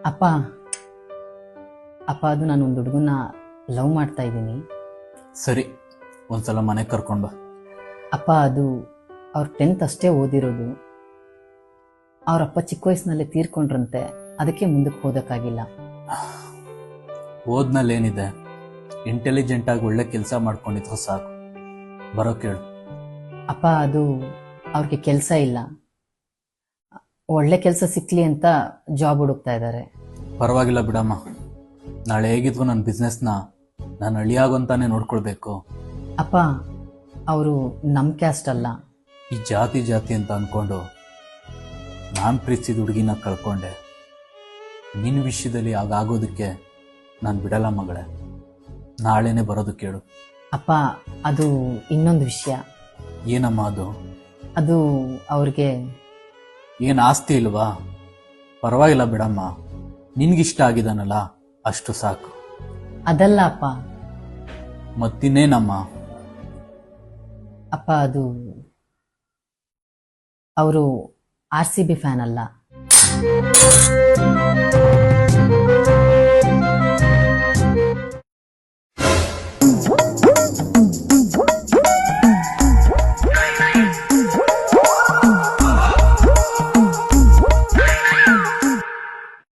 ಅಪ್ಪ ಅಪ್ಪ ಅದು ನಾನು ಒಂದು ಹುಡುಗನ ಲವ್ ಮಾಡ್ತಾ ಇದ್ದೀನಿ. ಸರಿ, ಒಂದ್ಸಲ ಮನೆಗೆ ಕರ್ಕೊಂಡು ಬಾ. ಅಪ್ಪ ಅದು ಅವ್ರು 10th ಅಷ್ಟೇ ಓದಿರೋದು. ಅವರಪ್ಪ ಚಿಕ್ಕ ವಯಸ್ಸಿನಲ್ಲೇ ತೀರ್ಕೊಂಡ್ರಂತೆ, ಅದಕ್ಕೆ ಮುಂದಕ್ಕೆ ಓದೋಕ್ಕಾಗಿಲ್ಲ. ಓದ್ನಲ್ಲೇನಿದೆ, ಇಂಟೆಲಿಜೆಂಟಾಗಿ ಒಳ್ಳೆ ಕೆಲಸ ಮಾಡ್ಕೊಂಡಿದ್ರು ಸಾಕು. ಬರೋ ಕೇಳು. ಅಪ್ಪ ಅದು ಅವ್ರಿಗೆ ಕೆಲಸ ಇಲ್ಲ, ಒಳ್ಳೆ ಕೆಲಸ ಸಿಕ್ಲಿ ಅಂತ ಜಾಬ್ ಹುಡುಕ್ತಾ ಇದ್ದಾರೆ. ಪರವಾಗಿಲ್ಲ ಬಿಡಮ್ಮ, ನಾಳೆ ಹೇಗಿದ್ರು ನನ್ನ ಬಿಸ್ನೆಸ್ನ ನಾನು ಅಳಿಯಾಗಂತಾನೆ ನೋಡ್ಕೊಳ್ಬೇಕು. ಅಪ್ಪ ಅವರು ನಮ್ಮ ಕ್ಯಾಸ್ಟ್ ಅಲ್ಲ. ಈ ಜಾತಿ ಜಾತಿ ಅಂತ ಅಂದ್ಕೊಂಡು ನಾನು ಪ್ರೀತಿಸಿದ ಹುಡುಗಿನ ಕಳ್ಕೊಂಡೆ. ನಿನ್ನ ವಿಷಯದಲ್ಲಿ ಆಗೋದಕ್ಕೆ ನಾನು ಬಿಡಲ್ಲ ಮಗಳೇ. ನಾಳೆನೇ ಬರೋದು ಕೇಳು. ಅಪ್ಪ ಅದು ಇನ್ನೊಂದು ವಿಷಯ. ಏನಮ್ಮ ಅದು? ಅದು ಅವ್ರಿಗೆ ಏನು ಆಸ್ತಿ ಇಲ್ವಾ? ಪರವಾಗಿಲ್ಲ ಬಿಡಮ್ಮ, ನಿನ್ಗಿಷ್ಟ ಆಗಿದಾನಲ್ಲ ಅಷ್ಟು ಸಾಕು. ಅದಲ್ಲ ಅಪ್ಪ. ಮತ್ತಿನ್ನೇನಮ್ಮ? ಅಪ್ಪ ಅದು ಅವರು RCB ಫ್ಯಾನ್ ಅಲ್ಲ.